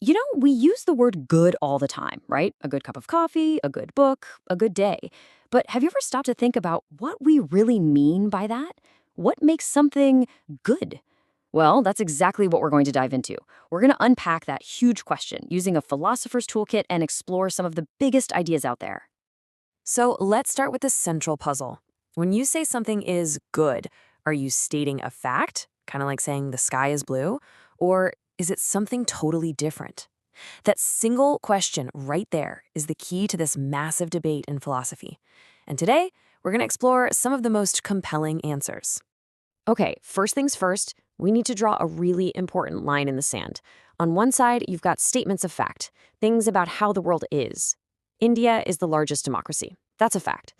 We use the word good all the time, right? A good cup of coffee, a good book, a good day. But have you ever stopped to think about what we really mean by that? What makes something good? Well, that's exactly what we're going to dive into. We're going to unpack that huge question using a philosopher's toolkit and explore some of the biggest ideas out there. So let's start with the central puzzle. When you say something is good, are you stating a fact, kind of like saying the sky is blue, or is it something totally different? That single question right there is the key to this massive debate in philosophy. And today, we're going to explore some of the most compelling answers. Okay, first things first, we need to draw a really important line in the sand. On one side, you've got statements of fact, things about how the world is. India is the largest democracy. That's a fact.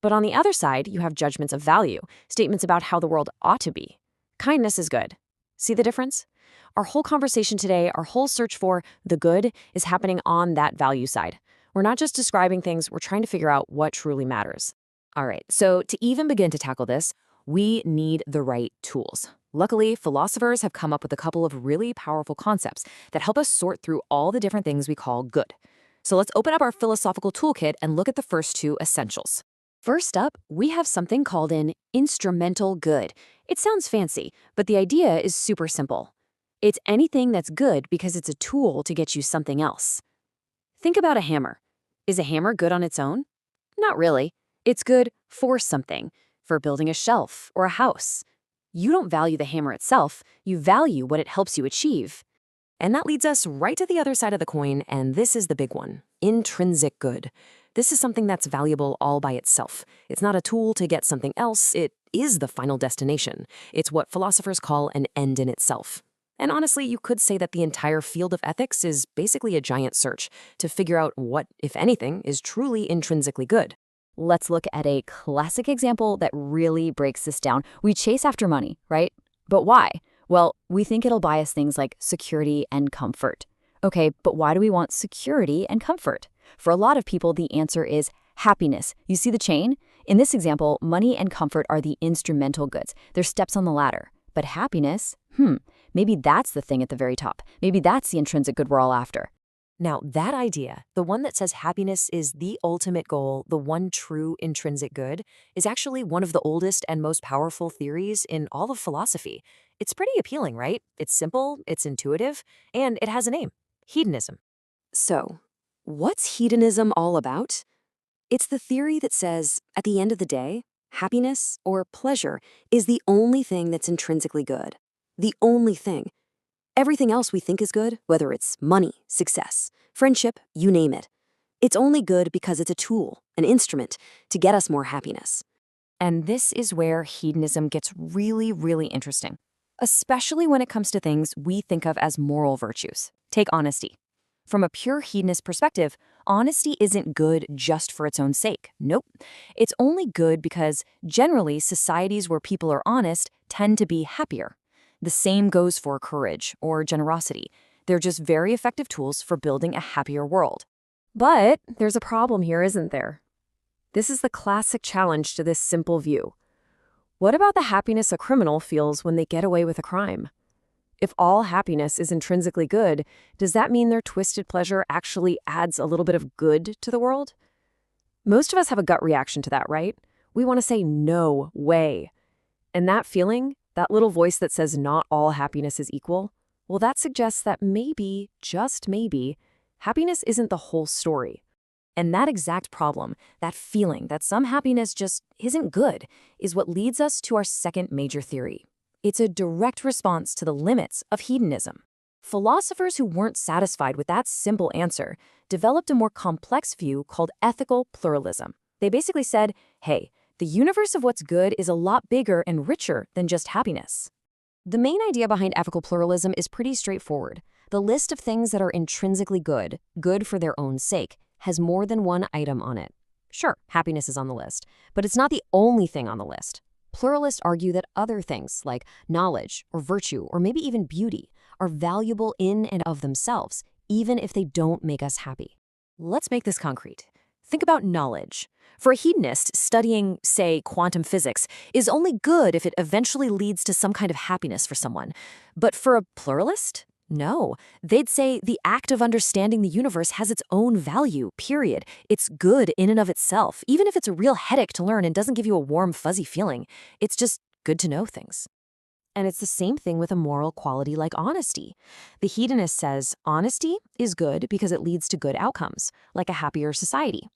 But on the other side, you have judgments of value, statements about how the world ought to be. Kindness is good. See the difference? Our whole conversation today, our whole search for the good is happening on that value side. We're not just describing things, we're trying to figure out what truly matters. All right, so to even begin to tackle this, we need the right tools. Luckily, philosophers have come up with a couple of really powerful concepts that help us sort through all the different things we call good. So let's open up our philosophical toolkit and look at the first two essentials. First up, we have something called an instrumental good. It sounds fancy, but the idea is super simple. It's anything that's good because it's a tool to get you something else. Think about a hammer. Is a hammer good on its own? Not really. It's good for something, for building a shelf or a house. You don't value the hammer itself, you value what it helps you achieve. And that leads us right to the other side of the coin, and this is the big one, intrinsic good. This is something that's valuable all by itself. It's not a tool to get something else, it is the final destination. It's what philosophers call an end in itself. And honestly, you could say that the entire field of ethics is basically a giant search to figure out what, if anything, is truly intrinsically good. Let's look at a classic example that really breaks this down. We chase after money, right? But why? Well, we think it'll buy us things like security and comfort. Okay, but why do we want security and comfort? For a lot of people, the answer is happiness. You see the chain? In this example, money and comfort are the instrumental goods. They're steps on the ladder. But happiness? Maybe that's the thing at the very top. Maybe that's the intrinsic good we're all after. Now, that idea, the one that says happiness is the ultimate goal, the one true intrinsic good, is actually one of the oldest and most powerful theories in all of philosophy. It's pretty appealing, right? It's simple, it's intuitive, and it has a name: hedonism. So, what's hedonism all about? It's the theory that says, at the end of the day, happiness or pleasure is the only thing that's intrinsically good. The only thing. Everything else we think is good, whether it's money, success, friendship, you name it, it's only good because it's a tool, an instrument, to get us more happiness. And this is where hedonism gets really, really interesting, especially when it comes to things we think of as moral virtues. Take honesty. From a pure hedonist perspective, honesty isn't good just for its own sake. Nope. It's only good because generally societies where people are honest tend to be happier. The same goes for courage or generosity. They're just very effective tools for building a happier world. But there's a problem here, isn't there? This is the classic challenge to this simple view. What about the happiness a criminal feels when they get away with a crime? If all happiness is intrinsically good, does that mean their twisted pleasure actually adds a little bit of good to the world? Most of us have a gut reaction to that, right? We want to say no way. And that feeling, that little voice that says not all happiness is equal, well, that suggests that maybe, just maybe, happiness isn't the whole story. And that exact problem, that feeling that some happiness just isn't good, is what leads us to our second major theory. It's a direct response to the limits of hedonism. Philosophers who weren't satisfied with that simple answer developed a more complex view called ethical pluralism. They basically said, hey, the universe of what's good is a lot bigger and richer than just happiness. The main idea behind ethical pluralism is pretty straightforward. The list of things that are intrinsically good, good for their own sake, has more than one item on it. Sure, happiness is on the list, but it's not the only thing on the list. Pluralists argue that other things like knowledge or virtue or maybe even beauty are valuable in and of themselves, even if they don't make us happy. Let's make this concrete. Think about knowledge. For a hedonist, studying, say, quantum physics is only good if it eventually leads to some kind of happiness for someone. But for a pluralist, No, they'd say the act of understanding the universe has its own value, period. It's good in and of itself, even if it's a real headache to learn and doesn't give you a warm, fuzzy feeling. It's just good to know things. And it's the same thing with a moral quality like honesty. The hedonist says honesty is good because it leads to good outcomes, like a happier society.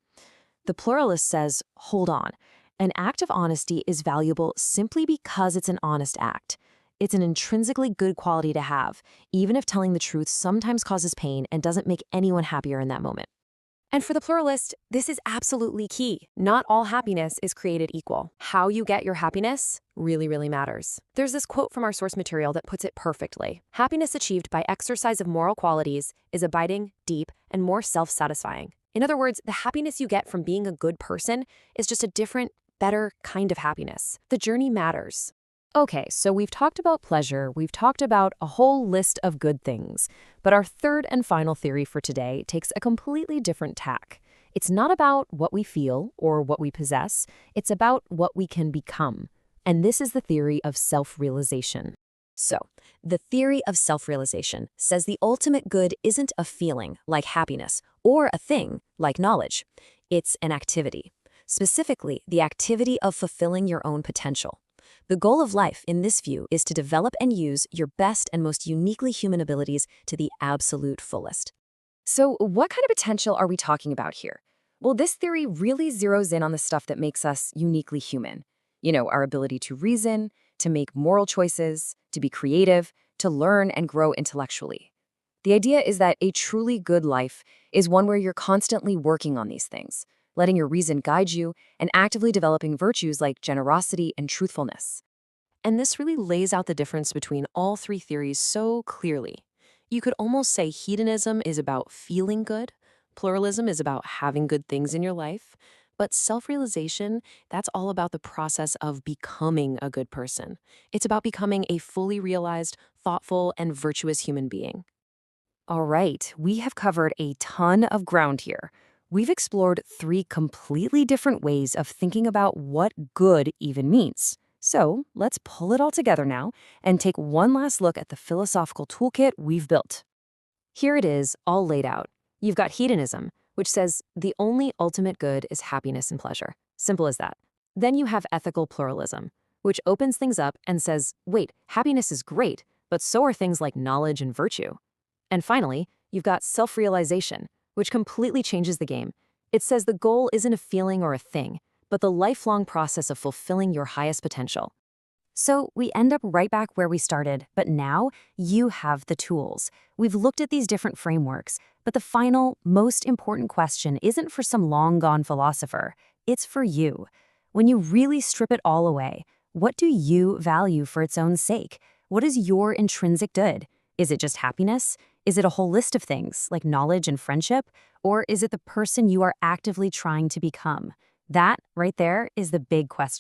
The pluralist says, hold on, an act of honesty is valuable simply because it's an honest act. It's an intrinsically good quality to have, even if telling the truth sometimes causes pain and doesn't make anyone happier in that moment. And for the pluralist, this is absolutely key. Not all happiness is created equal. How you get your happiness really, really matters. There's this quote from our source material that puts it perfectly. Happiness achieved by exercise of moral qualities is abiding, deep, and more self-satisfying. In other words, the happiness you get from being a good person is just a different, better kind of happiness. The journey matters. Okay, so we've talked about pleasure, we've talked about a whole list of good things, but our third and final theory for today takes a completely different tack. It's not about what we feel or what we possess, it's about what we can become. And this is the theory of self-realization. So, the theory of self-realization says the ultimate good isn't a feeling, like happiness, or a thing, like knowledge. It's an activity. Specifically, the activity of fulfilling your own potential. The goal of life, in this view, is to develop and use your best and most uniquely human abilities to the absolute fullest. So, what kind of potential are we talking about here? Well, this theory really zeroes in on the stuff that makes us uniquely human. You know, our ability to reason, to make moral choices, to be creative, to learn and grow intellectually. The idea is that a truly good life is one where you're constantly working on these things, letting your reason guide you, and actively developing virtues like generosity and truthfulness. And this really lays out the difference between all three theories so clearly. You could almost say hedonism is about feeling good, pluralism is about having good things in your life, but self-realization, that's all about the process of becoming a good person. It's about becoming a fully realized, thoughtful, and virtuous human being. All right, we have covered a ton of ground here. We've explored three completely different ways of thinking about what good even means. So let's pull it all together now and take one last look at the philosophical toolkit we've built. Here it is, all laid out. You've got hedonism, which says the only ultimate good is happiness and pleasure. Simple as that. Then you have ethical pluralism, which opens things up and says, wait, happiness is great, but so are things like knowledge and virtue. And finally, you've got self-realization, which completely changes the game. It says the goal isn't a feeling or a thing, but the lifelong process of fulfilling your highest potential. So we end up right back where we started, but now you have the tools. We've looked at these different frameworks, but the final, most important question isn't for some long-gone philosopher. It's for you. When you really strip it all away, what do you value for its own sake? What is your intrinsic good? Is it just happiness? Is it a whole list of things, like knowledge and friendship? Or is it the person you are actively trying to become? That, right there, is the big question.